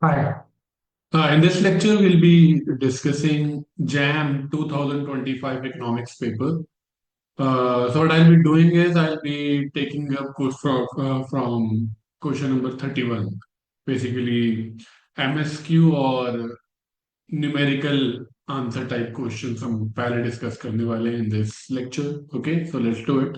Hi. In this lecture, we'll be discussing JAM 2025 economics paper. So what I'll be doing is I'll be taking up from question number 31, basically MSQ or numerical answer type questions हम पहले discuss करने वाले हैं in this lecture. Okay, so let's do it.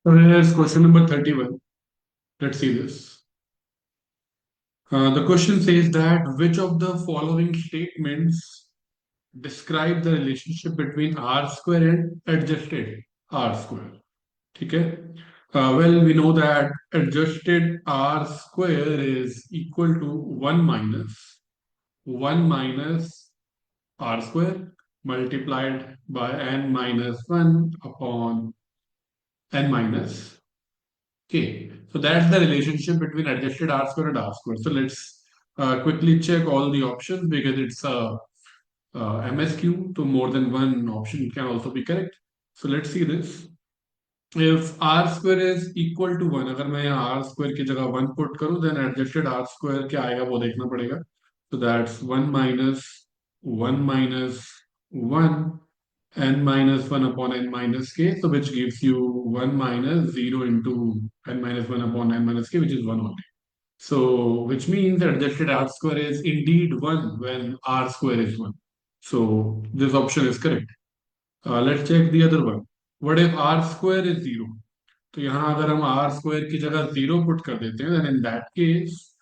So here's question number 31. Let's see this. The question says that which of the following statements describe the relationship between r square and adjusted r square. ठीक है? Well, we know that adjusted r square is equal to 1 minus r square multiplied by n minus 1 upon n minus k. So that's the relationship between adjusted r square and r square. So let's quickly check all the options because it's a MSQ, so more than one option can also be correct. So let's see this. If r square is equal to 1, अगर मैं यहाँ r square की जगह 1 put करूँ, then adjusted r square क्या आएगा वो देखना पड़ेगा. So that's 1 minus 1 n minus 1 upon n minus k, so which gives you 1 minus 0 into n minus 1 upon n minus k, which is 1 only. So, which means that adjusted r square is indeed 1 when r square is 1. So, this option is correct. Let's check the other one. What if r square is 0? तो यहाँ अगर हम r square की जगह 0 put कर देते हैं, then in that case,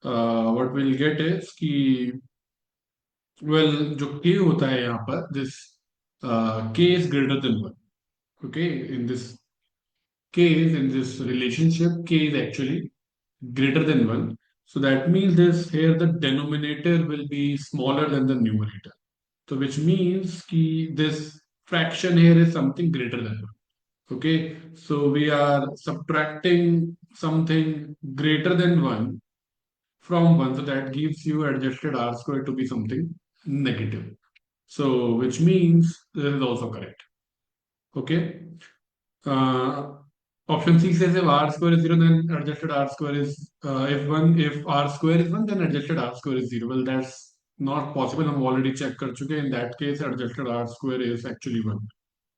what we'll get is कि well जो k होता है यहाँ पर this k is greater than 1. Okay, in this case, in this relationship, k is actually greater than 1. So that means this here the denominator will be smaller than the numerator. So which means ki this fraction here is something greater than 1. Okay, so we are subtracting something greater than 1 from 1. So that gives you adjusted r square to be something negative. So which means this is also correct. Okay. Uh, Option C says if r square is 0, then adjusted r square is if r square is 1, then adjusted r square is 0. Well, that's not possible. I'm already checked कर चुके. In that case, adjusted r square is actually 1.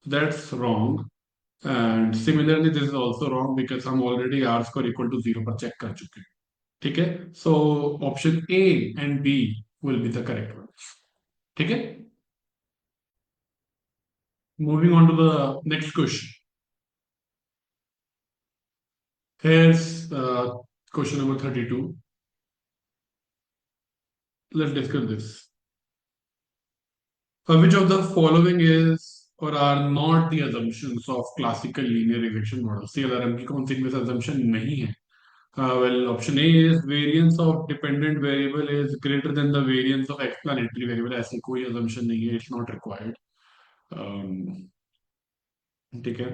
That's wrong. And similarly, this is also wrong because हम already r square equal to 0 पर check कर चुके. ठीक है? So option A and B will be the correct ones. ठीक है? Moving on to the next question. Here's question number 32. Let's discuss this. Which of the following is or are not the assumptions of classical linear regression model? CLRM की कौन सी इनमें से assumption नहीं है? Well, option A is variance of dependent variable is greater than the variance of explanatory variable. ऐसी कोई assumption नहीं है. It's not required. ठीक है.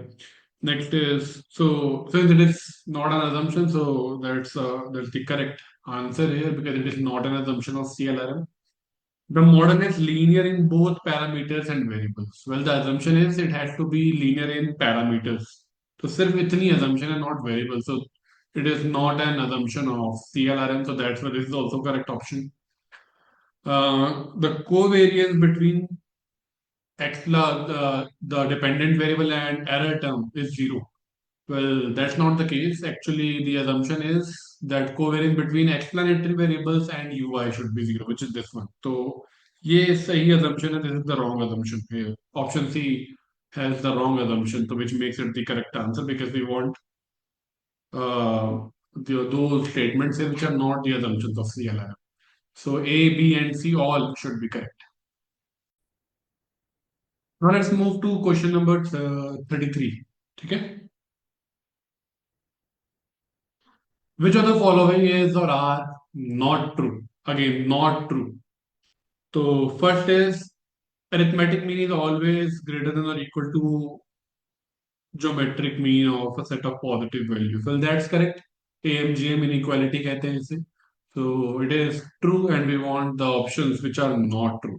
Next is so since it is not an assumption, so that's the correct answer here because it is not an assumption of CLRM. The model is linear in both parameters and variables. Well, the assumption is it has to be linear in parameters. So सिर्फ इतनी assumption and not variable. So it is not an assumption of CLRM. So that's why this is also correct option. The covariance between the dependent variable and error term is 0. Well, that's not the case. Actually, the assumption is that covariance between explanatory variables and UI should be 0, which is this one. So, ये सही assumption है. This is the wrong assumption here. Option C has the wrong assumption, so which makes it the correct answer because we want those statements here which are not the assumptions of CLRM. So A, B, and C all should be correct. Now let's move to question number 33. Okay. Which of the following is or are not true? Again, not true. So first is arithmetic mean is always greater than or equal to geometric mean of a set of positive values. Well, that's correct. AMGM inequality कहते हैं इसे. So it is true and we want the options which are not true.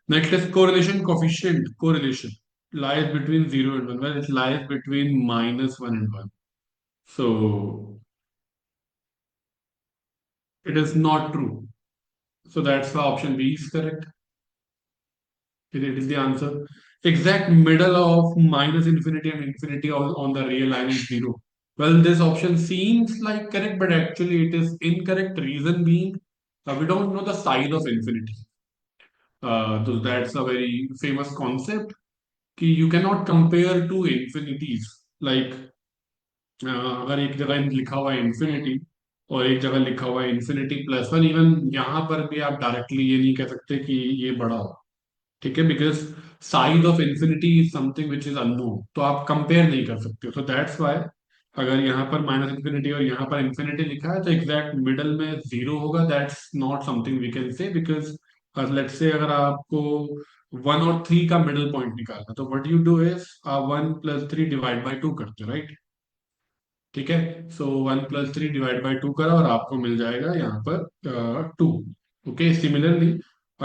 Next is correlation coefficient, correlation. lies between 0 and 1. Well, it lies between minus 1 and 1. So it is not true. So that's why option B is correct. It is the answer. Exact middle of minus infinity and infinity on the real line is 0. Well, this option seems like correct, but actually it is incorrect. Reason being, we don't know the size of infinity. So that's a very famous concept. कि you cannot compare two infinities. Like अगर एक जगह लिखा हुआ है infinity और एक जगह लिखा हुआ है इंफिनिटी प्लस वन, इवन यहाँ पर भी आप डायरेक्टली ये नहीं कह सकते कि ये बड़ा हो, ठीक है, because size of infinity is something which is unknown, तो आप कंपेयर नहीं कर सकते हो। तो दैट्स वाई अगर यहाँ पर माइनस इंफिनिटी और यहाँ पर इंफिनिटी लिखा है तो एग्जैक्ट मिडल में जीरो होगा। That's not something we can say, because let's say अगर आपको वन और थ्री का मिडल पॉइंट निकालना, तो what you do is one plus three divide by two करते, राइट? ठीक है, so one plus three divide by two करा और आपको मिल जाएगा यहाँ पर टू। ओके, सिमिलरली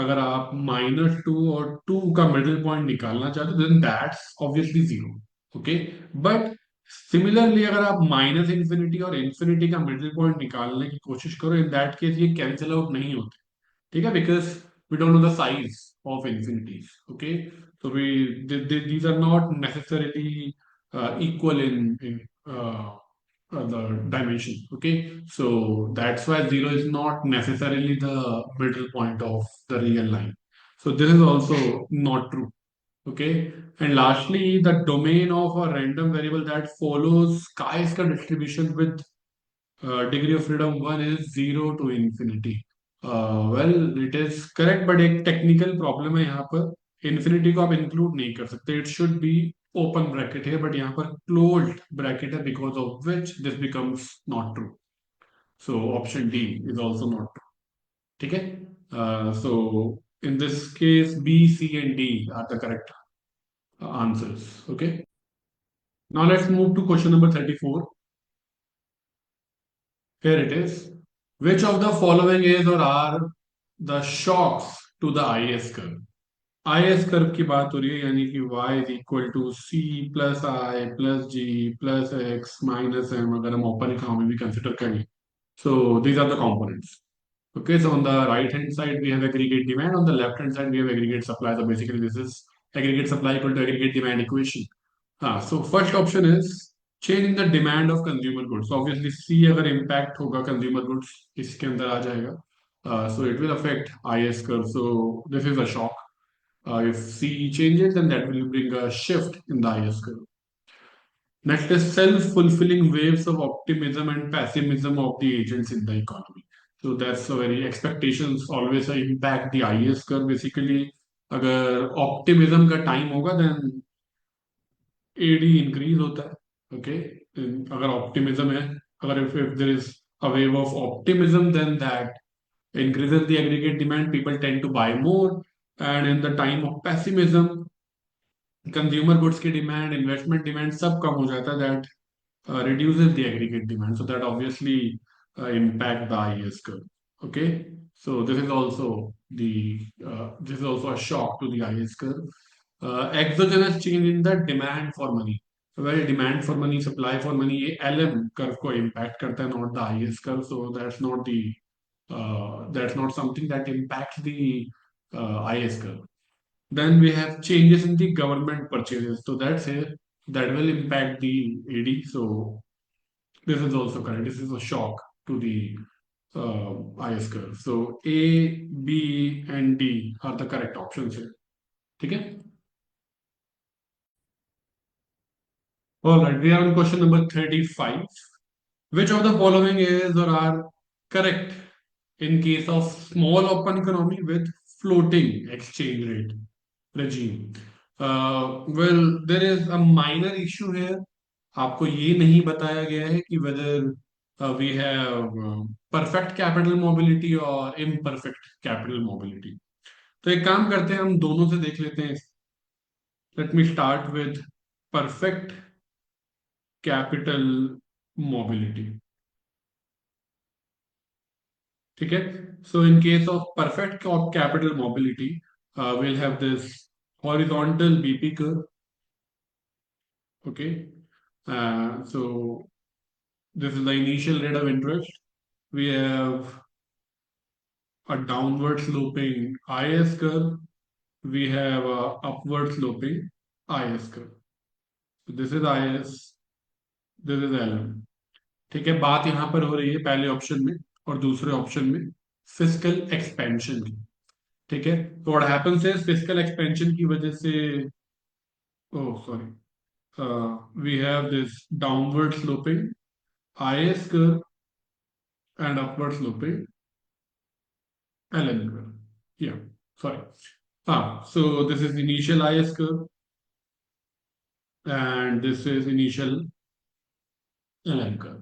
अगर आप माइनस टू और टू का मिडिल पॉइंट निकालना चाहते हो then that's obviously zero. Okay, but similarly अगर आप माइनस इंफिनिटी और इंफिनिटी का मिडिल पॉइंट निकालने की कोशिश करो, इन दैट केस ये कैंसिल आउट नहीं होते, ठीक है, because we don't know the size of infinities. Okay, so these are not necessarily equal in the dimension. Okay, so that's why zero is not necessarily the middle point of the real line. So this is also not true. Okay, and lastly, the domain of a random variable that follows chi-square distribution with degree of freedom 1 is 0 to infinity. Well, it is correct, but एक technical problem है यहाँ पर। Infinity को आप include नहीं कर सकते, it should be open bracket है, बट यहाँ पर क्लोज्ड ब्रैकेट है, because of which this becomes not true. So option D is also not true. ठीक है, सो in this case B, C and D are the correct answers. Okay, now let's move to question number 34. Here it is. Which of the following is or are the shocks to the IS curve? IS curve की बात हो रही है, यानी कि y is equal to c plus I plus g plus x minus m, अगर हम open economy भी कंसिडर करें। So these are the components. Okay, so on the right hand side we have aggregate demand, on the left hand side we have aggregate supply. So basically this is aggregate supply equal to aggregate demand equation. So first option is change in the demand of consumer goods. So obviously C अगर impact होगा consumer goods इसके अंदर आ जाएगा. So it will affect IS curve. So this is a shock. If C changes, then that will bring a shift in the IS curve. Next is self-fulfilling waves of optimism and pessimism of the agents in the economy. So that's a very expectations always impact the IS curve. Basically, अगर optimism का time होगा, then AD increase होता है। Okay, अगर optimism है, अगर if there is a wave of optimism, then that increases the aggregate demand, people tend to buy more, and in the time of pessimism consumer goods की demand, investment demand सब कम हो जाता है, that reduces the aggregate demand. So that obviously impact the IS curve. Okay, so this is also a shock to the IS curve. Exogenous change in the demand for money. Well, demand for money, supply for money, ये LM curve को impact करता है, not the IS curve. So that's not something that impacts the IS curve. Then we have changes in the government purchases. So that's it. That will impact the AD. So this is also correct. This is a shock to the IS curve. So A, B, and D are the correct options here. Okay. All right. We are on question number 35. Which of the following is or are correct in case of small open economy with floating exchange rate regime? Well, there is a minor issue here. आपको ये नहीं बताया गया है कि whether we have perfect capital mobility और imperfect capital mobility. तो एक काम करते हैं, हम दोनों से देख लेते हैं। Let me start with perfect capital mobility. ठीक है, so in case of perfect capital mobility, we'll have this horizontal BP curve. Okay. So this is the initial rate of interest. We have a downward sloping IS curve. We have a upward sloping IS curve. So this is IS, this is LM. ठीक है, बात यहां पर हो रही है पहले option में और दूसरे ऑप्शन में फिस्कल एक्सपेंशन की। ठीक है, तो what happens is fiscal expansion की वजह से, oh sorry, we have this downward sloping IS curve and upward sloping LN curve. Yeah, sorry. So this is initial IS curve and this is initial LN curve.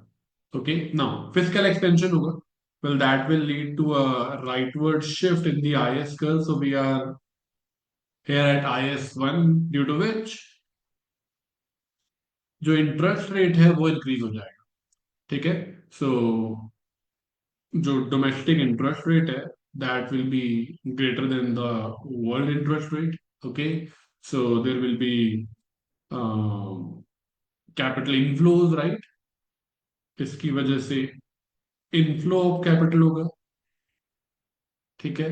Okay, now fiscal expansion hoga. Well, that will lead to a rightward shift in the IS curve. So we are here at IS1 due to which जो interest rate है वो increase हो जाएगा। ठीक है, सो जो domestic interest rate है that will be greater than the world interest rate. Okay, so there will be capital inflows, right? इसकी वजह से इनफ्लो ऑफ कैपिटल होगा। ठीक है,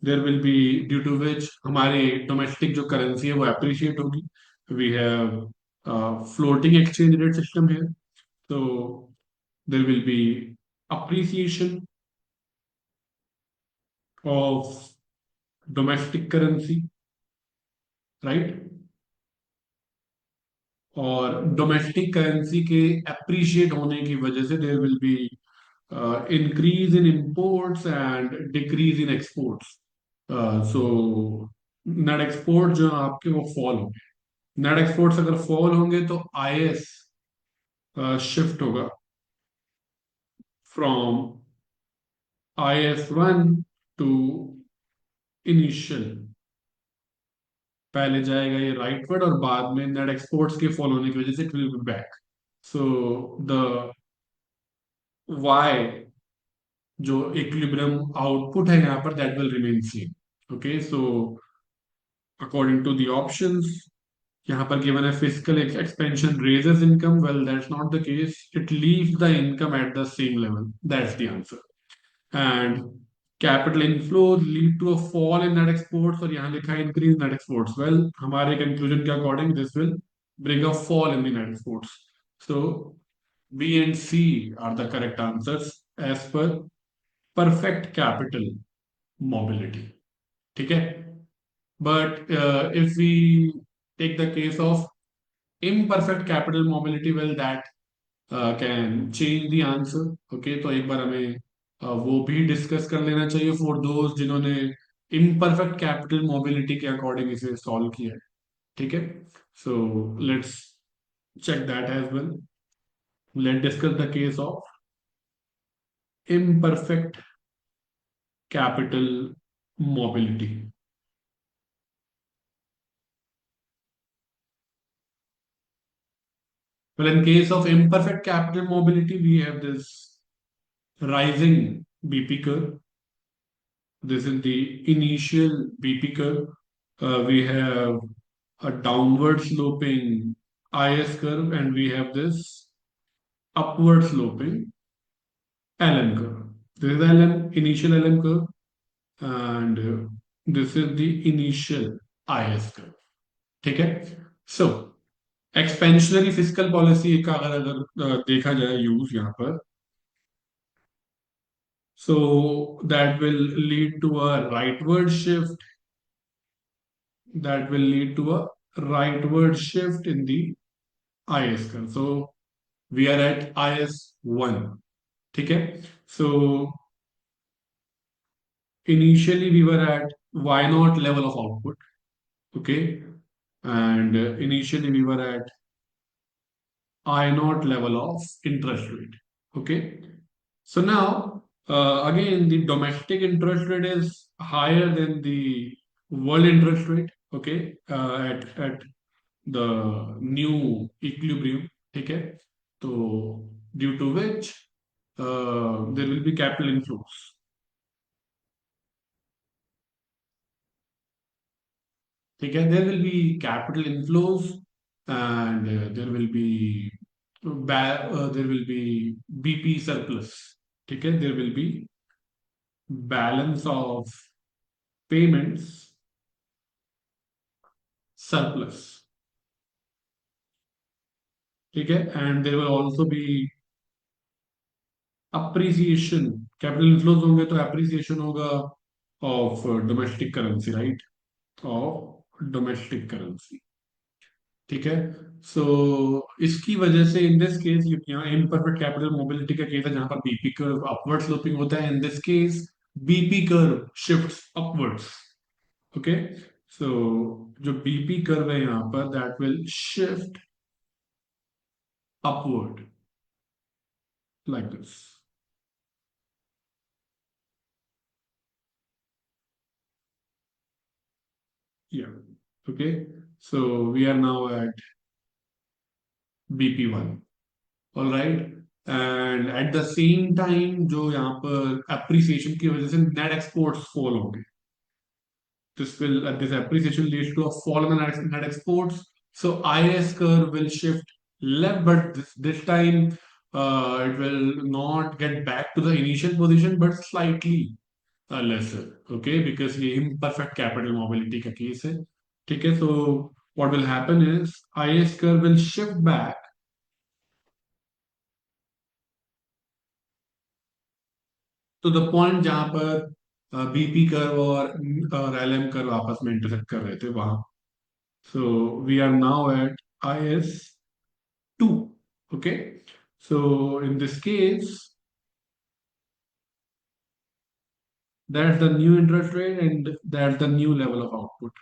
there will be due to which हमारी डोमेस्टिक जो करेंसी है वो एप्रिशिएट होगी। We have floating exchange rate system है, so there will be appreciation of domestic currency, right? और डोमेस्टिक करेंसी के एप्रिशिएट होने की वजह से there will be increase in imports and decrease in exports. So net export जो आपके वो फॉल होंगे। नेट एक्सपोर्ट्स अगर फॉल होंगे तो आईएस शिफ्ट होगा फ्रॉम IS1 टू इनिशियल। पहले जाएगा ये राइटवर्ड और बाद में नेट एक्सपोर्ट्स के फॉल होने की वजह से it will be back. So the Y जो इक्विलिब्रियम आउटपुट है यहाँ पर that will remain same. Okay, so according to the options यहाँ पर गिवन है fiscal expansion raises income. Well that's not the case, it leaves the income at the same level, that's the answer. And capital inflows lead to a fall in net exports और यहाँ लिखा है increase net exports. Well हमारे conclusion के according this will bring a fall in the net exports. So B and C are the correct answers as per perfect capital mobility. ठीक है, but if we take the case of imperfect capital mobility, well that can change the answer. Okay, तो एक बार हमें वो भी discuss कर लेना चाहिए फॉर दोज जिन्होंने imperfect capital mobility के अकॉर्डिंग इसे सॉल्व किया है। ठीक है, so let's check that as well. Let's discuss the case of imperfect capital mobility. Well, in case of imperfect capital mobility, we have this rising BP curve. This is the initial BP curve. We have a downward sloping IS curve, and we have this upward sloping LM curve. This is LM, initial LM curve, and this is the initial IS curve. ठीक है, so expansionary physical policy का अगर देखा जाए use यहाँ पर, so that will lead to a rightward shift, that will lead to a rightward shift in the IS curve. So we are at IS1. Okay, so initially we were at Y naught level of output. Okay, and initially we were at I naught level of interest rate. Okay, so now again the domestic interest rate is higher than the world interest rate. Okay, at the new equilibrium. Okay, so due to which there will be capital inflows. Okay, there will be capital inflows and there will be BP surplus. ठीक है, there will be balance of payments surplus. ठीक है, and there will also be appreciation. Capital inflows होंगे तो appreciation होगा of domestic currency, right? Of domestic currency. ठीक है, सो इसकी वजह से इन दिस केस, यहाँ इम्परफेक्ट कैपिटल मोबिलिटी का केस है जहां पर बीपी कर्व अपवर्ड स्लोपिंग होता है. In this case BP curve shifts upwards. Okay, so जो बीपी कर्व है यहाँ पर, that will shift upward like this. Yeah. Okay. So we are now at BP1. All right. And at the same time, जो यहाँ पर appreciation की वजह से net exports fall होंगे. This appreciation leads to a fall in the net exports. So IS curve will shift left, but this time it will not get back to the initial position, but slightly lesser. Okay, because ये imperfect capital mobility का case है. ठीक है, so what will happen is IS curve will shift back to the point जहां पर BP curve और LM curve आपस में इंटरसेक्ट कर रहे थे वहां. So we are now at IS2. Okay, so in this case, that's the new interest rate and that's the new level of output.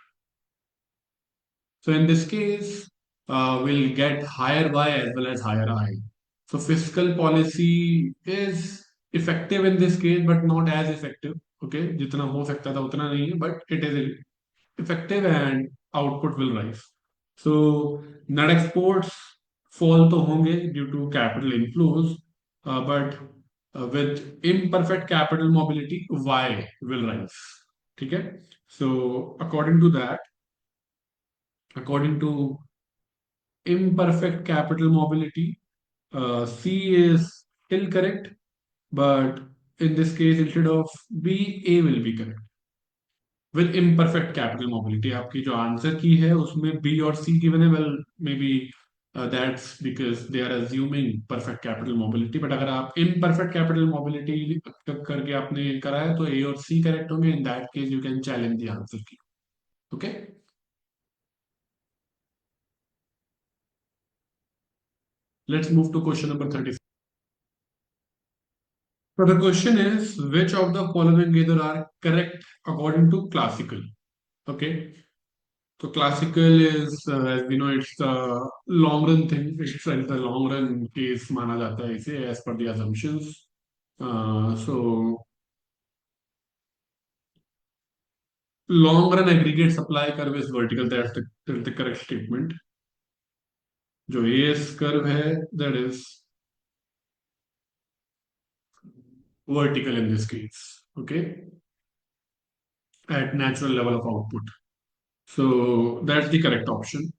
So in this case, we'll get higher Y as well as higher I. So fiscal policy is effective in this case, but not as effective. Okay, जितना हो सकता था उतना नहीं है, but it is effective and output will rise. So net exports fall तो होंगे due to capital inflows, but with imperfect capital mobility, Y will rise. ठीक है? So according to imperfect capital mobility, C is still correct, but in this case, instead of B, A will be correct. With imperfect capital mobility, आपकी जो answer की है उसमें B और C given है, well, maybe that's because they are assuming perfect capital mobility. But अगर आप imperfect capital mobility करके आपने करा है तो A और C correct होंगे. In that case, you can challenge the answer key. Okay? Let's move to question number 36. So the question is, which of the following either are correct according to classical? Okay. So classical is, as we know, it's the long run thing. It's like the long run case माना जाता है इसे as per the assumptions. So long run aggregate supply curve is vertical. That's the correct statement. जो AS curve है, that is vertical in this case. Okay, at natural level of output. So that's the correct option.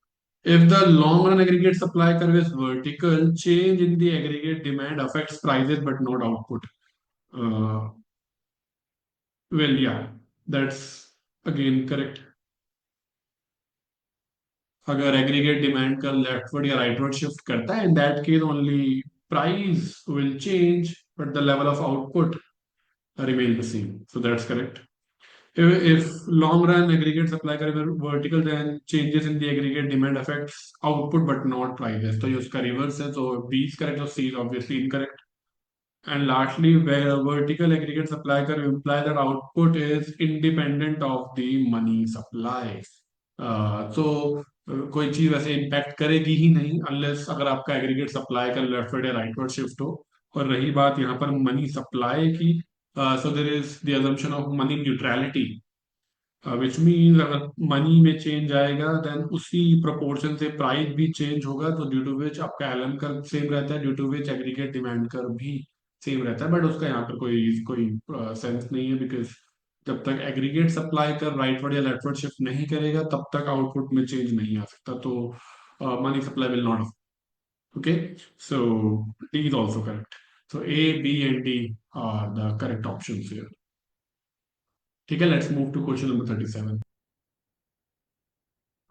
If the long run aggregate supply curve is vertical, change in the aggregate demand affects prices but not output. Uh, well, yeah, that's again correct. अगर aggregate demand का leftward या rightward shift करता है, in that case only price will change, but the level of output remains the same. So that's correct. If long run aggregate supply curve is vertical, then changes in the aggregate demand affects output but not prices. तो ये उसका reverse है, so B is correct, so C is obviously incorrect. And lastly, where a vertical aggregate supply curve implies that output is independent of the money supply. So कोई चीज वैसे impact करेगी ही नहीं unless अगर आपका एग्रीगेट सप्लाई का leftward या rightward shift हो. और रही बात यहाँ पर मनी सप्लाई की, so there is the assumption of money neutrality, which means अगर मनी में चेंज आएगा देन उसी प्रोपोर्शन से प्राइस भी चेंज होगा, तो ड्यू टू विच आपका एलएम कर्व सेम रहता है, due to which aggregate demand curve भी सेम रहता है. बट उसका यहाँ पर कोई कोई सेंस नहीं है, बिकॉज जब तक एग्रीगेट सप्लाई कर राइटवर्ड या लेफ्टवर्ड शिफ्ट नहीं करेगा तब तक आउटपुट में चेंज नहीं आ सकता. तो money supply will not. Okay, so D is also correct. So A, B, and D are the correct options here. Okay, let's move to question number 37.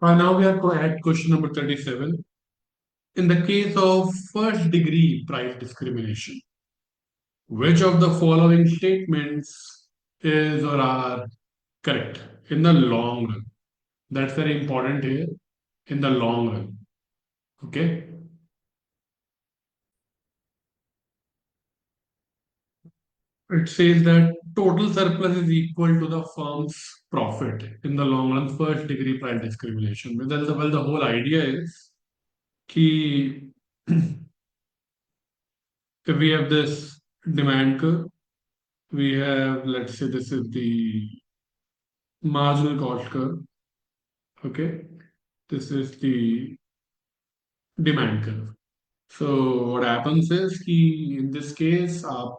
Now we are at question number 37. In the case of first degree price discrimination, which of the following statements is or are correct in the long run? That's very important here. In the long run. Okay. It says that total surplus is equal to the firm's profit in the long run, first degree price discrimination. Well, the whole idea is कि if we have this demand curve, we have, let's say this is the marginal cost curve. Okay. This is the demand curve. So what happens is कि in this case आप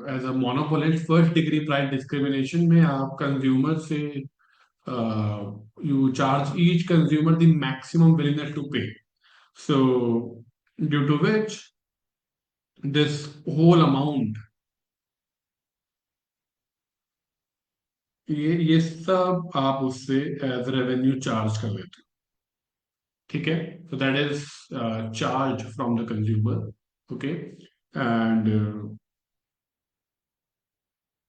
as a monopolist first degree price discrimination में आप consumer से you charge each consumer the maximum willingness to pay. So due to which this whole amount ये सब आप उससे as revenue charge कर लेते हो. ठीक है. So that is charge from the consumer. Okay. And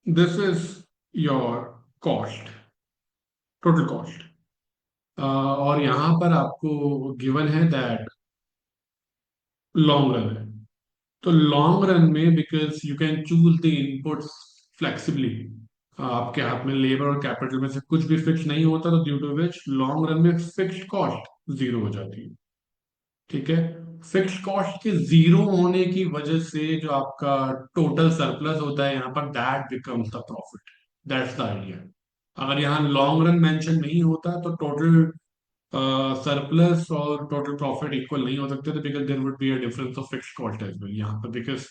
this is your cost, total cost. और यहाँ पर आपको गिवन है दैट लॉन्ग रन है. तो लॉन्ग रन में because you can choose the inputs flexibly, आपके हाथ में लेबर और कैपिटल में से कुछ भी फिक्स नहीं होता, तो due to which long run में फिक्स्ड कॉस्ट जीरो हो जाती है. ठीक है. फिक्स्ड कॉस्ट के जीरो होने की वजह से जो आपका टोटल सरप्लस होता है यहाँ पर, that becomes the profit. That's the idea. अगर यहाँ लॉन्ग रन मेंशन नहीं होता तो टोटल सरप्लस और टोटल प्रॉफिट इक्वल नहीं हो सकते थे, because there would be a difference of fixed cost as well यहाँ पर. बिकॉज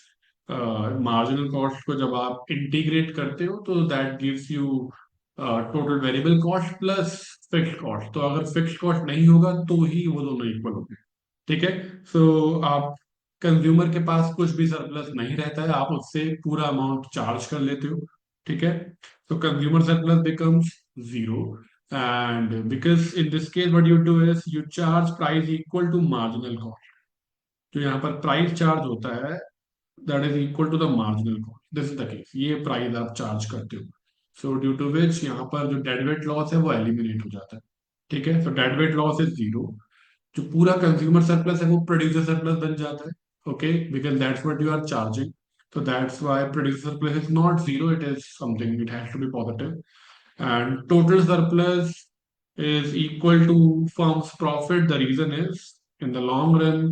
मार्जिनल कॉस्ट को जब आप इंटीग्रेट करते हो तो that gives you total variable cost plus fixed cost. तो अगर फिक्स्ड कॉस्ट नहीं होगा तो ही वो दोनों इक्वल होंगे. ठीक है. सो आप कंज्यूमर के पास कुछ भी सरप्लस नहीं रहता है, आप उससे पूरा अमाउंट चार्ज कर लेते हो. ठीक है. So consumer surplus becomes zero, and because in this case what you do is you charge price equal to marginal cost. जो यहाँ पर प्राइस चार्ज होता है that is equal to the marginal cost. This is the case. ये price आप charge करते हो. So due to विच यहाँ पर जो डेडवेट लॉस है वो एलिमिनेट हो जाता है. ठीक है. सो डेडवेट लॉस इज जीरो. जो पूरा कंज्यूमर सरप्लस है वो प्रोड्यूसर सरप्लस बन जाता है. Okay, because that's what you are charging. So that's why producer surplus is not zero, it is something, it has to be positive. And total surplus is equal to firm's profit. The reason is in the long run,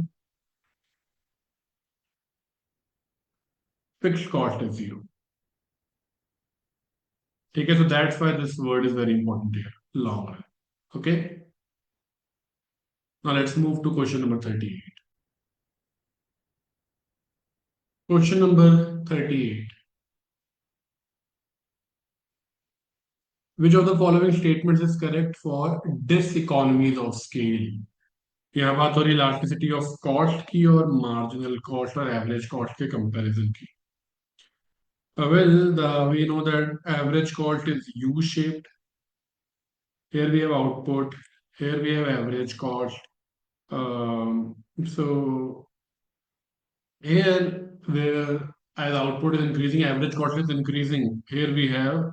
fixed cost is zero. Okay, so that's why this word is very important here, long run. Okay, now let's move to question number 38. Question number 38. Which of the following statements is correct for diseconomies of scale? यहाँ बात हो रही है elasticity of cost की और marginal cost और average cost के comparison की. We know that average cost is U-shaped. Here we have output. Here we have average cost. So here, where as output is increasing, average cost is increasing. Here we have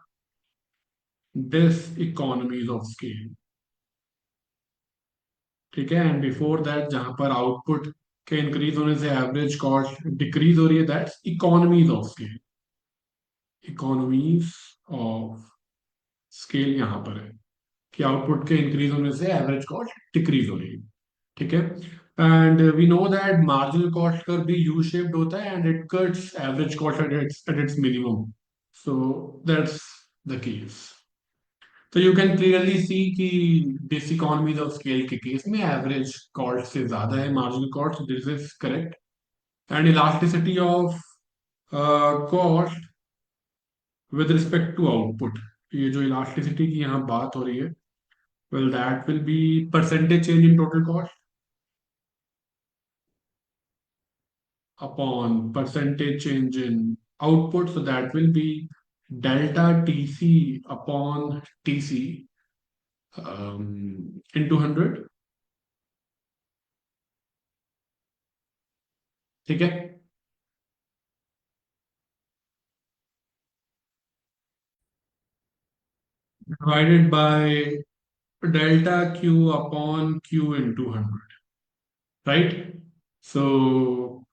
this economies of scale. ठीक है. And before that जहां पर output के increase होने से average cost decrease हो रही है, that's economies of scale. Economies of scale यहाँ पर है कि आउटपुट के इंक्रीज होने से एवरेज कॉस्ट डिक्रीज हो रही है. ठीक है. And we know that marginal cost curve भी यू शेप्ड होता है and it cuts average cost at its minimum. So that's the case. तो यू कैन क्लियरली सी कि दिस इकोनॉमीज ऑफ स्केल के केस में एवरेज कॉस्ट से ज्यादा है marginal cost. This is correct. And elasticity of cost with respect to output, ये जो elasticity की यहाँ बात हो रही है, well that will be percentage change in total cost. upon percentage change in output. So that will be delta TC upon TC into 100. ठीक है, divided by delta Q upon Q into 100, right? So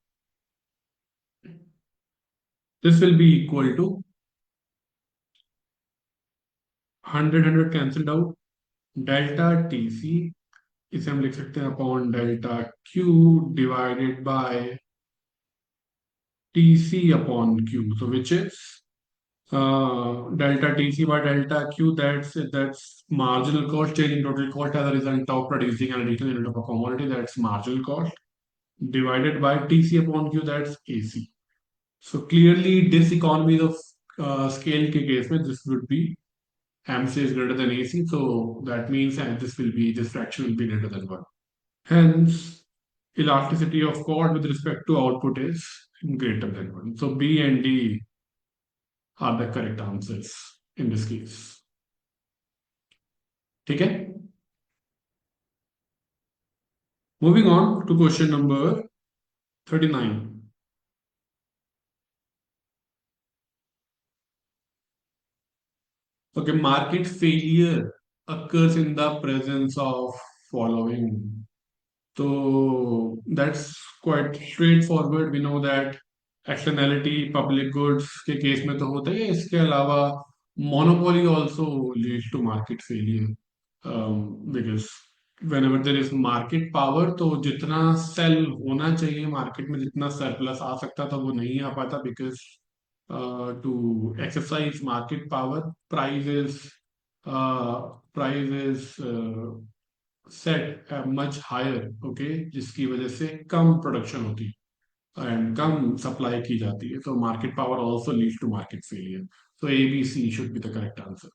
this will be equal to 100 cancelled out, delta TC इसे हम लिख सकते हैं upon delta Q divided by TC upon Q. So which is delta TC by delta Q. That's marginal cost change in total cost as a result of producing an additional unit of a commodity. That's marginal cost divided by TC upon Q. That's AC. So clearly, diseconomies of scale के case में this would be MC is greater than AC. So that means this fraction will be greater than 1. Hence, elasticity of chord with respect to output is greater than 1. So B and D are the correct answers in this case. ठीक है? Moving on to question number 39. Okay, market failure occurs in the presence of following. So that's quite straightforward. We know that externality, public goods के case में तो होता ही है. इसके अलावा monopoly also leads to market failure. Because whenever there is market power, तो जितना cell होना चाहिए मार्केट में, जितना सरप्लस आ सकता था वो नहीं आ पाता, because to exercise market power, price is set much higher, okay, जिसकी वजह से कम प्रोडक्शन होती है एंड कम सप्लाई की जाती है. तो market power also leads to market failure. So A B C should be the correct answer.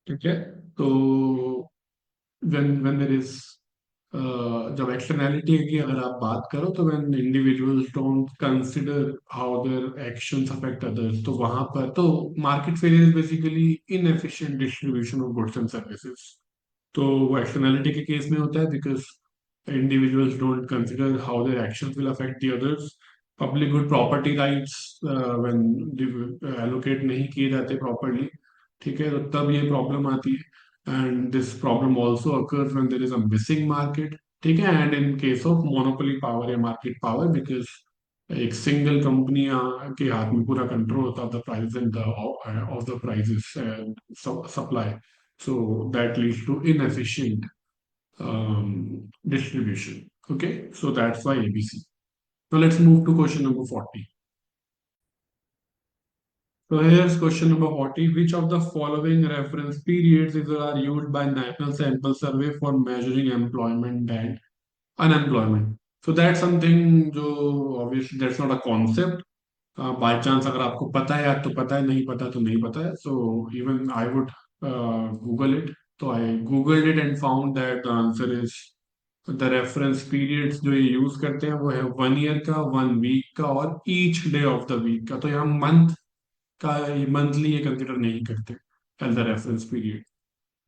ठीक है. तो when there is जब एक्सटर्नैलिटी की अगर आप बात करो, तो when individuals don't consider how their actions affect others, तो वहां पर तो market failure is basically inefficient distribution of goods and services. तो वो एक्सटर्नैलिटी के केस में होता है, because individuals don't consider how their actions will affect the others. Public good property rights when allocate नहीं किए जाते प्रॉपरली, ठीक है, तो तब ये प्रॉब्लम आती है. And this problem also occurs when there is a missing market. ठीक है. And in case of monopoly power या मार्केट पावर, बिकॉज एक सिंगल कंपनी के हाथ में पूरा कंट्रोल होता है the price and of the prices and supply. So that leads to inefficient distribution. Okay, so that's why ABC. So let's move to question number 40. So here's question number 40. Which of the following reference periods are used by National Sample Survey for measuring employment and unemployment? So that's something जो obviously that's not a concept. By chance अगर आपको पता है तो पता है, नहीं पता तो नहीं पता है. So even I would Google it. So I Googled it and found that the answer is the reference periods जो ये यूज करते हैं वो है 1 ईयर का, 1 वीक का और each day of the week का. तो यहाँ मंथ का, मंथली ये कंसिडर नहीं करते as the reference period.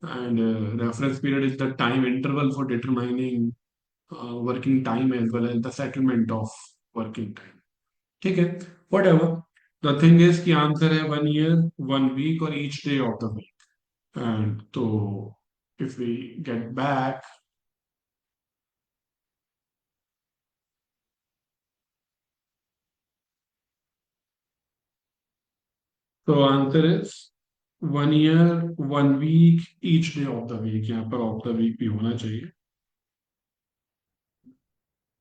And reference period is the time interval for determining working time as well as the settlement of working time. ठीक है. Whatever the thing is कि answer है 1 year, 1 week और each day of the week. And तो if we get back, तो answer is 1 year, 1 week, each day of the week. यहाँ पर of the week भी होना चाहिए.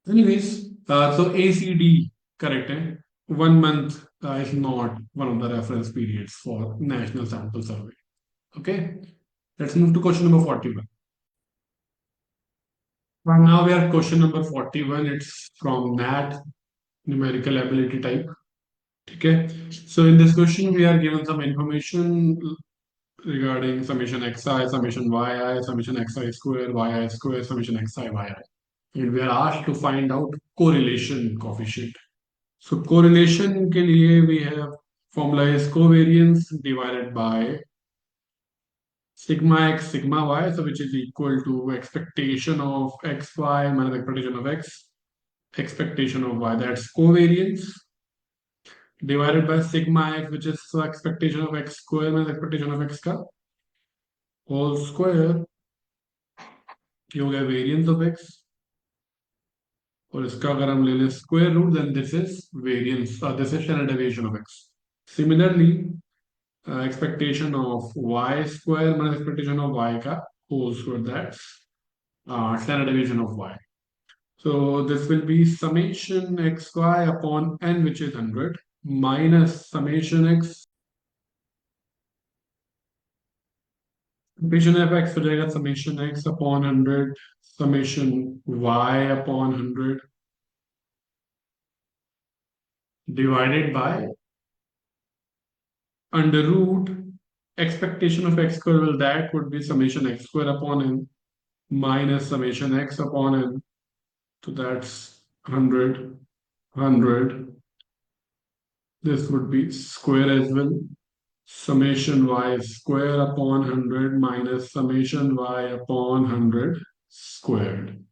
एनीवेज, so ACD correct है. 1 month is not one of the reference periods for national sample survey. Okay, let's move to question number 41. Well, now we are question number 41. It's from NAT, numerical ability type. Okay, so in this question we are given some information regarding summation xi, summation yi, summation xi square, yi square, summation xi yi. and we are asked to find out correlation coefficient. So correlation के लिए we have formula is covariance divided by sigma x sigma y, so which is equal to expectation of xy minus expectation of x, expectation of y, that's covariance, divided by sigma x, which is expectation of x square minus expectation of x का whole square, ये हो गया variance of x, और इसका अगर हम ले लें square root, then this is variance, this is standard deviation of x. Similarly, expectation of y square minus expectation of y का whole square, that's standard deviation of y. So this will be summation xy upon n, which is 100, minus summation of x हो जाएगा summation x upon 100, summation y upon 100 divided by under root expectation of x square, well, that would be summation x square upon n minus summation x upon n. So that's 100, 100. This would be square as well. Summation y square upon 100 minus summation y upon 100 squared.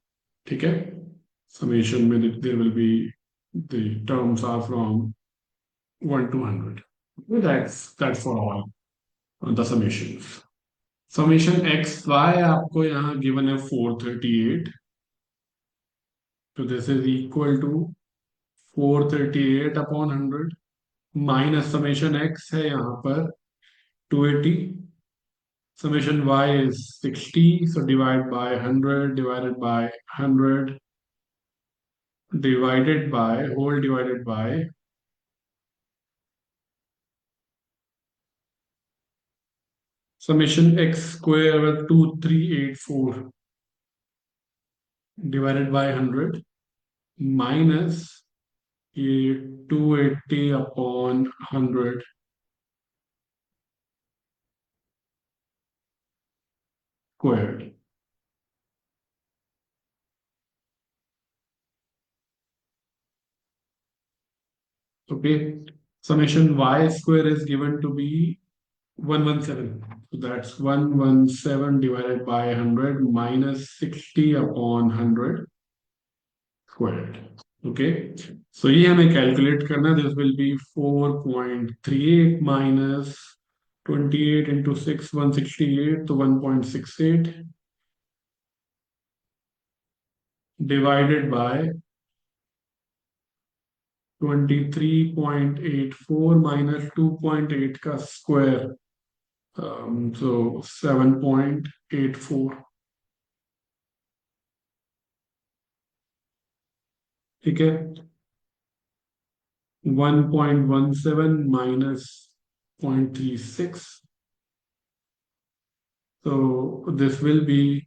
ठीक है? Summation में there will be the terms are from 1 to 100. That's for all the summations. Summation x y आपको यहाँ given है 438. So this is equal to 438 upon 100 minus summation x है यहाँ पर 280. Summation y is 60. So divide by 100 divided by 100 divided by whole divided by summation x square 2384 divided by 100 minus 280 upon 100 squared. Okay, summation y square is given to be 117. So that's 117 divided by 100 minus 60 upon 100 squared. Okay, so ये हमें calculate करना. This will be 4.38 minus 28 into 6, 168, so 1.68 divided by 23.84 minus 2.8 का square, so 7.84. ठीक है, 1.17 minus 0.36. So this will be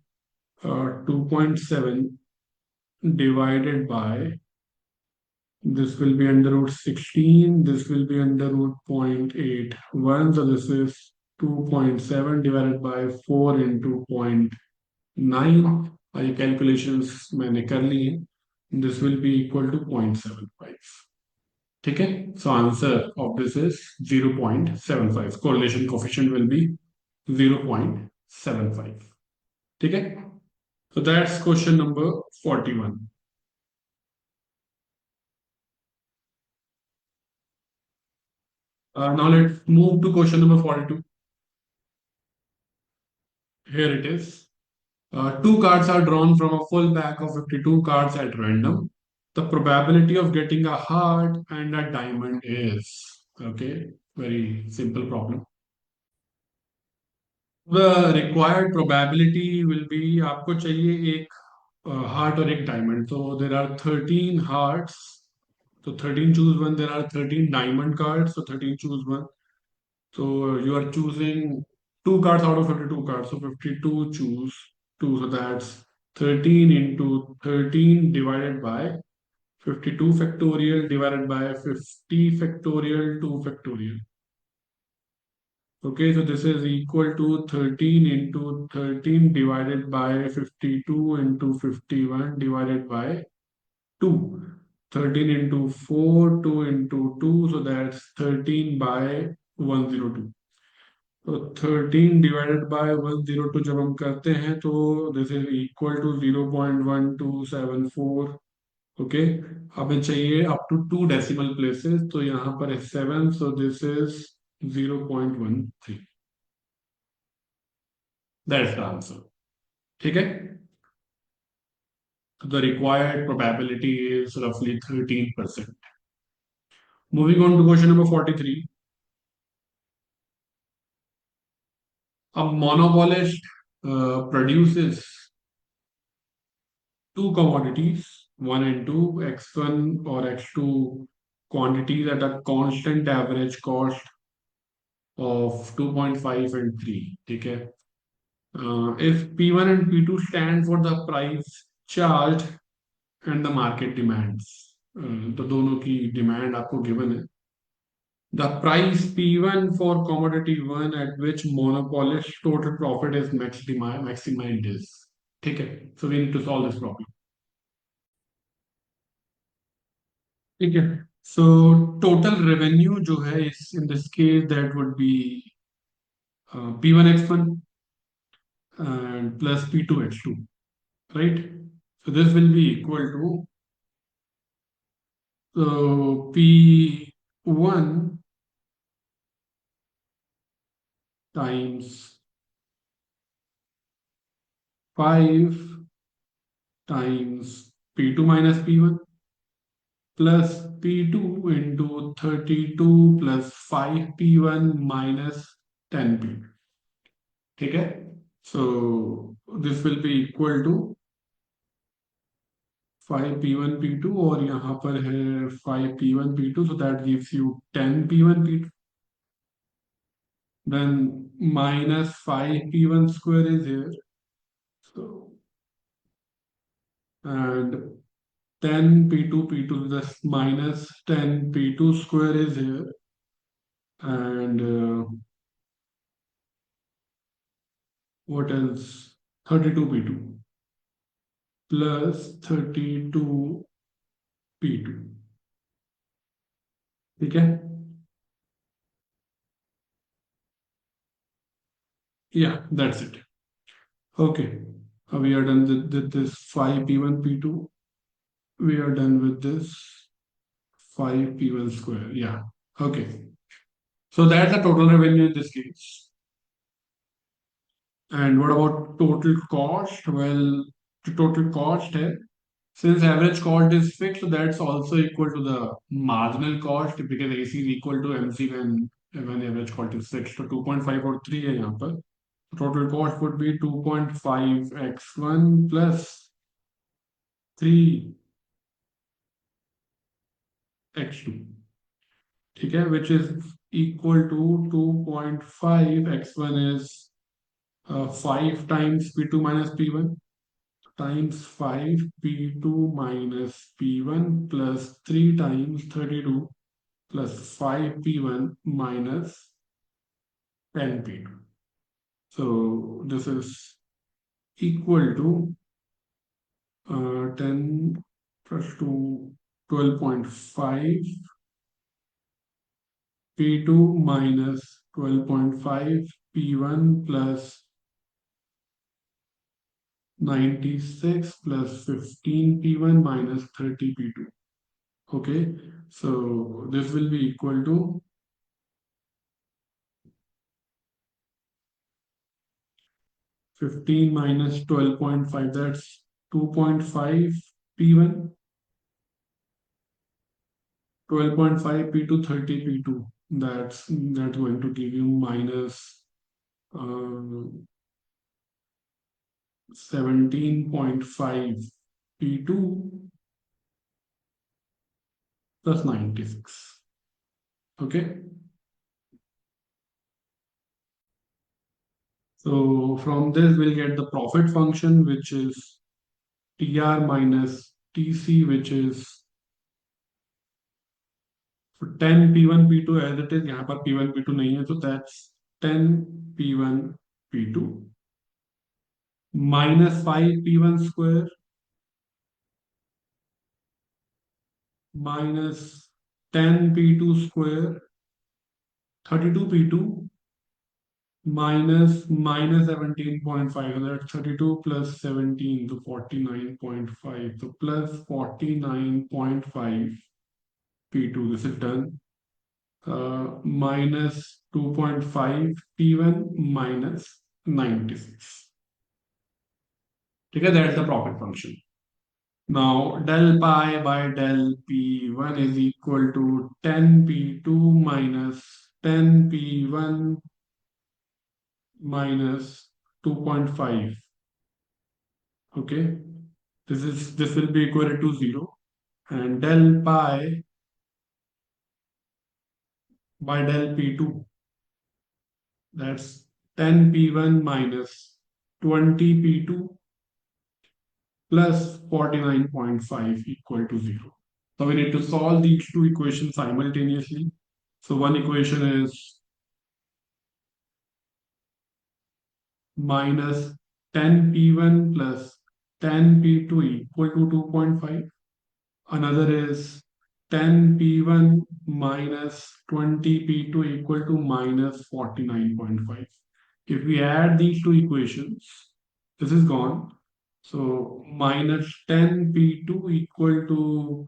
2.7 divided by, this will be under root 16, this will be under root 0.81. So this is 2.7 divided by 4 into 0.9. ये calculations मैंने कर ली है. This will be equal to 0.75. ठीक है, so answer of this is 0.75. Correlation coefficient will be 0.75. ठीक है, so that's question number 41. Now let's move to question number 42. Here it is. Two cards are drawn from a full pack of 52 cards at random. The probability of getting a heart and a diamond is, okay, very simple problem. The required probability will be, आपको चाहिए एक heart और एक diamond. So there are 13 hearts. So 13 choose one. There are 13 diamond cards. So 13 choose one. So you are choosing two cards out of 52 cards. So 52 choose two. So that's 13 into 13 divided by 52 factorial divided by 50 factorial 2 factorial. Okay, so this is equal to 13 into 13 divided by 52 into 51 divided by 2. 13 into 4, 2 into 2, so that's 13 by 102. तो 13 divided by 102 जब हम करते हैं तो this is equal to 0.1274. Okay, हमें चाहिए up to 2 decimal places, तो यहाँ पर है 7, so this is 0.13. That's the answer. ठीक है, तो द रिक्वायर्ड प्रोबेबिलिटी इज रफली 13%. Moving on to question number 43. A monopolist produces two commodities, one and two, X1 or X2 quantities at a constant average cost of 2.5 and 3. ठीक है. If P1 and P2 stand for the price charged and the market demands, तो दोनों की demand आपको given है. The price P1 for commodity 1 at which monopolist total profit is maximized is. ठीक है. So we need to solve this problem. ठीक है. So total revenue जो है इस in this case that would be P1 X1 and plus P2 X2, right? So this will be equal to, so P1 times 5 times P2 minus P1 plus P2 into 32 plus 5P1 minus 10P. ठीक है. So this will be equal to 5P1 P2 और यहाँ पर है 5P1 P2, so that gives you 10P1 P2. Then minus 5P1 square is here. So and 10P2 P2, this minus 10P2 square is here. And what else? 32P2 plus 32P2. ठीक है. Yeah, that's it. Okay. We are done with this 5P1 P2. We are done with this 5P1 square. Yeah. Okay. So that's the total revenue in this case. And what about total cost? Well, the total cost है, since average cost is fixed, so that's also equal to the marginal cost because AC is equal to MC when average cost is fixed. So 2.5 और 3 है यहाँ पर. Total cost would be 2.5 x1 plus 3 x2. ठीक है, which is equal to 2.5 x1 is 5 times P2 minus P1 times 5 P2 minus P1 plus 3 times 32 plus 5 P1 minus 10 P2. So this is equal to 10 plus 2, 12.5 P2 minus 12.5 P1 plus 96 plus 15 P1 minus 30 P2. Okay, so this will be equal to 15 minus 12.5, that's 2.5 P1, 12.5 P2, 30 P2. That's going to give you minus 17.5 P2 plus 96. Okay. So from this we'll get the profit function, which is TR minus TC, which is 10 P1 P2 as it is. यहाँ पर P1 P2 नहीं है, so that's 10 P1 P2 minus 5 P1 square minus 10 P2 square 32 P2 minus 17.5. So that's 32 plus 17, so 49.5. So plus 49.5 P2. This is done. Minus 2.5 P1 minus 96. Okay, that's the profit function. Now del pi by del P1 is equal to 10 P2 minus 10 P1 minus 2.5. Okay, this will be equal to 0, and del pi by del P2, that's 10 P1 minus 20 P2 plus 49.5 equal to 0. So we need to solve these two equations simultaneously. So one equation is minus 10 P1 plus 10 P2 equal to 2.5. Another is 10 P1 minus 20 P2 equal to minus 49.5. If we add these two equations, this is gone. So minus 10 P2 equal to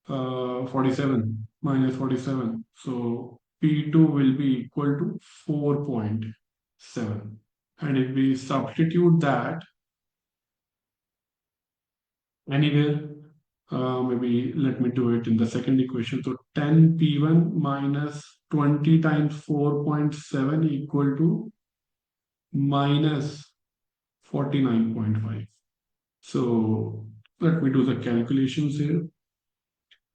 47 minus 47. So P2 will be equal to 4.7. And if we substitute that anywhere, maybe let me do it in the second equation. So 10 P1 minus 20 times 4.7 equal to minus 49.5. So let me do the calculations here.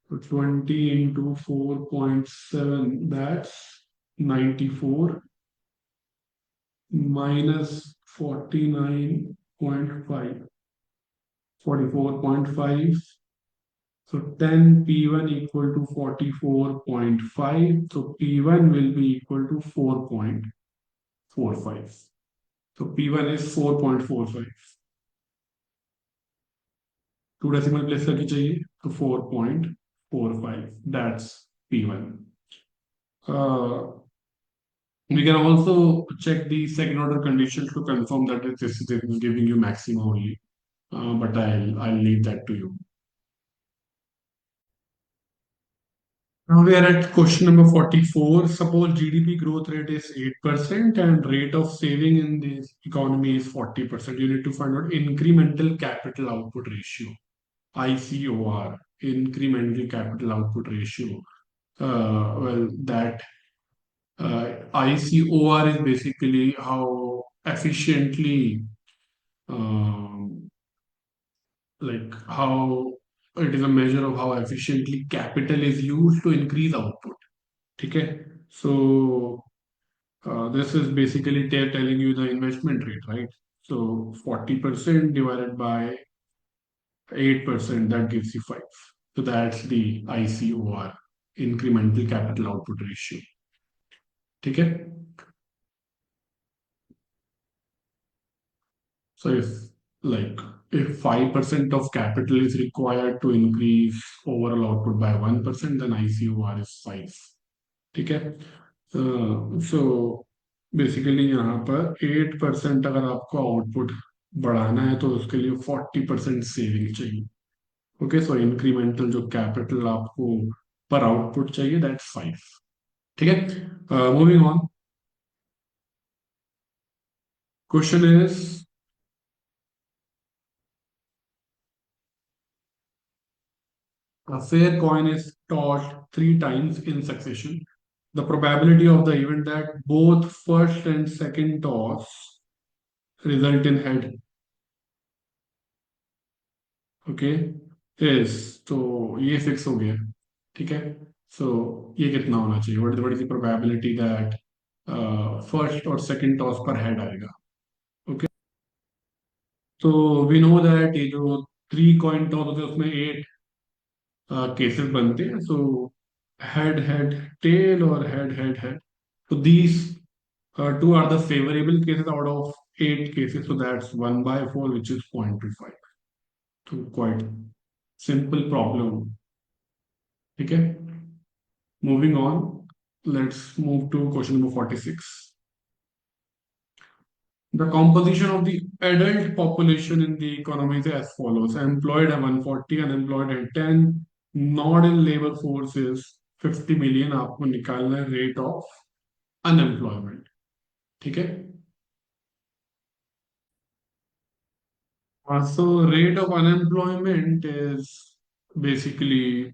So 20 into 4.7, that's 94 minus 49.5, 44.5. So 10 P1 equal to 44.5. So P1 will be equal to 4.45. So P1 is 4.45. Two decimal place करके चाहिए तो 4.45. That's P1. Uh, we can also check the second order conditions to confirm that this is giving you maximum only. But I'll leave that to you. Now we are at question number 44. Suppose GDP growth rate is 8% and rate of saving in this economy is 40%. You need to find out incremental capital output ratio, ICOR, incremental capital output ratio. Well, that ICOR is basically how efficiently, um, like how it is a measure of how efficiently capital is used to increase output. Okay, so this is basically telling you the investment rate, right? So 40% divided by 8%, that gives you 5. So that's the ICOR, incremental capital output ratio. Okay. So like if 5% of capital is required to increase overall output by 1%, then ICOR is 5. ठीक है. So basically यहाँ पर 8% अगर आपको output बढ़ाना है तो उसके लिए 40% सेविंग चाहिए. ओके, सो इंक्रीमेंटल जो कैपिटल आपको पर आउटपुट चाहिए, दैट्स 5. ठीक है. Moving on. Question is a fair coin is tossed 3 times in succession. The probability of the event that both first and second toss result in head, okay, is, तो ये fix हो गया. ठीक है. सो ये कितना होना चाहिए, what is the probability that first और सेकंड टॉस पर हेड आएगा. ओके, तो वी नो दैट ये जो 3 कॉइन टॉस होते हैं उसमें 8 केसेस बनते हैं. सो हेड हेड टेल और हेड हेड हेड. तो these Two are the favorable cases out of eight cases. So that's 1 by 4, which is 0.25. So quite simple problem. Okay. Moving on, let's move to question number 46. The composition of the adult population in the economy is as follows. Employed at 140, unemployed at 10, not in labor force is 50 million. आपको निकालना है rate of unemployment. ठीक है? So rate of unemployment is basically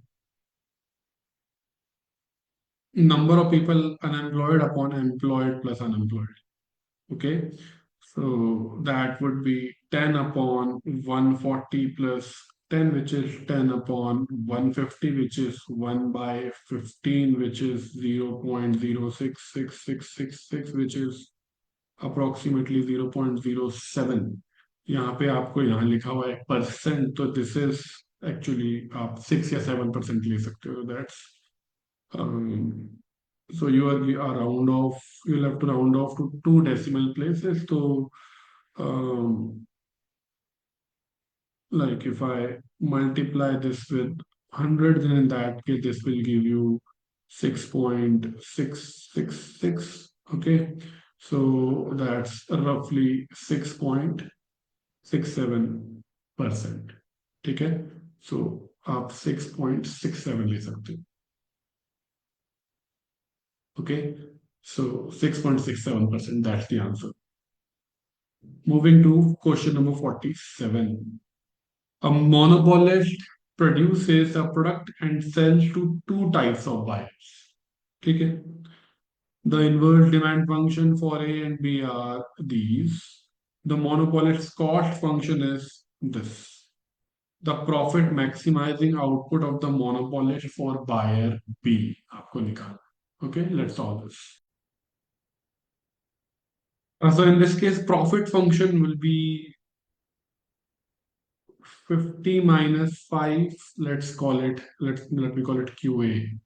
number of people unemployed upon employed plus unemployed. Okay, so that would be 10 upon 140 plus 10, which is 10 upon 150, which is 1 by 15, which is 0.066666, which is approximately 0.07. यहाँ पे आपको यहाँ लिखा हुआ है percent, तो this is actually आप 6 या 7% ले सकते हो. That's so you are round off. You'll have to round off to two decimal places. So, um, like if I multiply this with 100, then in that case, this will give you 6.666. Okay, so that's roughly 6.67%. ठीक है, so आप 6.67 ले सकते हो. Okay, so 6.67%, that's the answer. Moving to question number 47. A monopolist produces a product and sells to two types of buyers. Okay. The inverse demand function for A and B are these. The monopolist's cost function is this. The profit maximizing output of the monopolist for buyer B. आपको निकालना. Okay, let's solve this. So in this case, profit function will be 50 minus 5. Let me call it QA.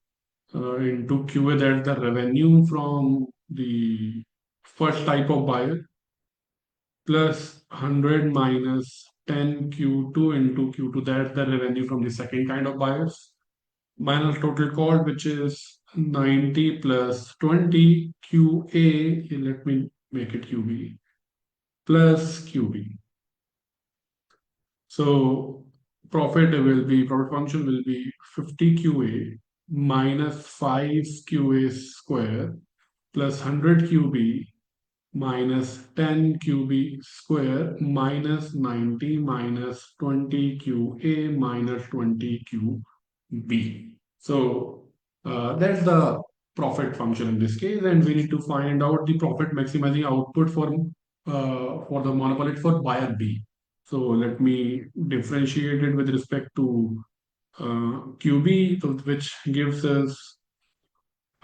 Into QA, that's the revenue from the first type of buyer, plus 100 minus 10 Q2 into Q2, that's the revenue from the second kind of buyers, minus total cost, which is 90 plus 20 QA. Let me make it QB, plus QB. So profit function will be 50 QA minus 5 QA square plus 100 QB minus 10 QB square minus 90 minus 20 QA minus 20 QB. So that's the profit function in this case, and we need to find out the profit maximizing output for the monopoly for buyer B. So let me differentiate it with respect to QB, which gives us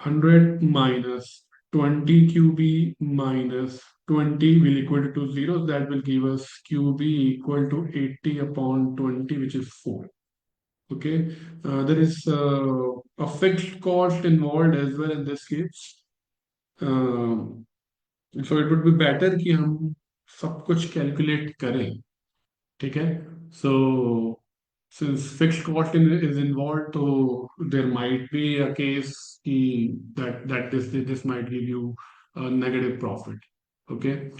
100 minus 20 QB minus 20 will equal to 0. That will give us QB equal to 80 upon 20, which is 4. Okay. There is a fixed cost involved as well in this case. So it would be better कि हम सब कुछ calculate करें. ठीक है, so since fixed cost is involved, so there might be a case that this might give you a negative profit. Okay,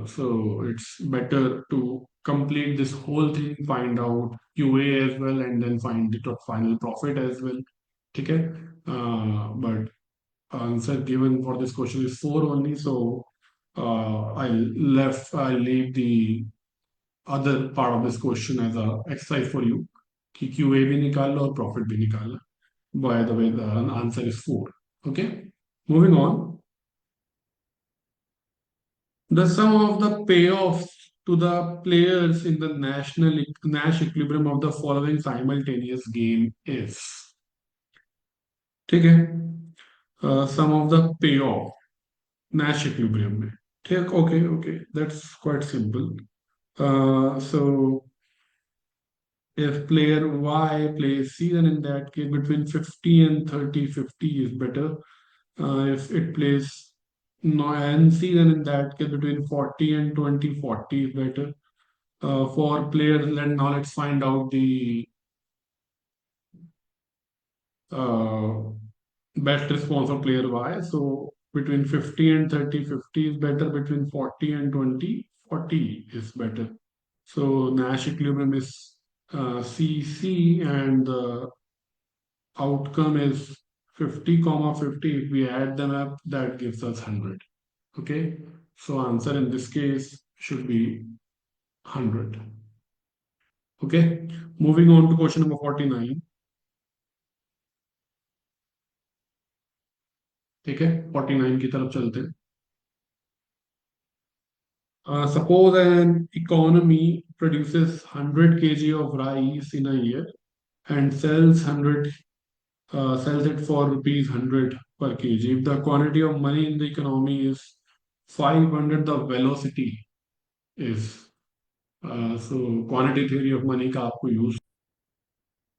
so it's better to complete this whole thing, find out QA as well, and then find the final profit as well. Okay, but answer given for this question is 4 only, so I'll leave the other part of this question as a exercise for you कि QA भी निकाल लो और profit भी निकाल लो. By the way, the answer is 4. Okay. Moving on. The sum of the payoffs to the players in the Nash equilibrium of the following simultaneous game is. ठीक है. Sum of the payoff Nash equilibrium में. ठीक. Okay. That's quite simple. So if player Y plays C, then in that case, between 50 and 30, 50 is better. If it plays No, and see, then in that case, between 40 and 20, 40 is better. For players, now let's find out the uh, best response of player Y. So between 50 and 30, 50 is better. Between 40 and 20, 40 is better. So Nash equilibrium is CC, and the outcome is 50 comma 50. If we add them up, that gives us 100. Okay. So answer in this case should be 100. Okay. Moving on to question number 49. ठीक है 49 की तरफ चलते हैं. Suppose an economy produces 100 kg of rice in a year and sells it for rupees 100 per kg. If the quantity of money in the economy is 500, the velocity is so quantity theory of money का आपको use.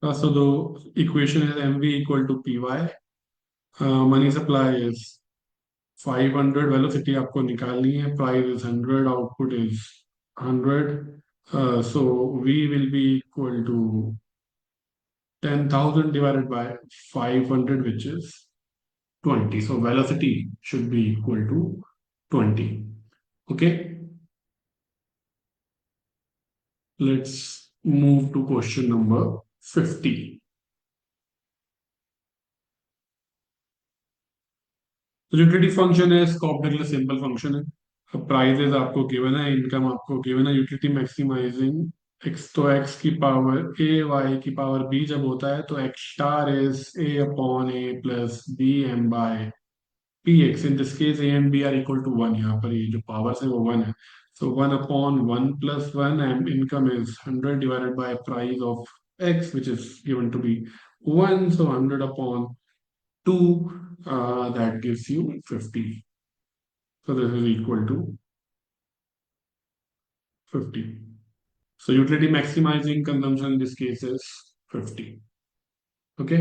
So the equation is MV equal to PY. Money supply is 500, velocity आपको निकालनी है, price is 100, output is 100. So V will be equal to 10,000 divided by 500, which is 20. So velocity should be equal to 20. Okay, let's move to question number 50. तो utility function है, इसका object simple function है. Prices आपको given है, income आपको given है. Utility maximising X, तो X की पावर ए वाई की पावर बी जब होता है तो X star is A upon A plus B M by P X. In this case A and B are equal to one. यहाँ पर ये जो पावर्स है वो वन है. So one upon one plus one, and income is 100 divided by price of X which is given to be one. So 100 upon 2, that gives you 50. So this is equal to 50. So utility maximizing consumption in this case is 50. Okay.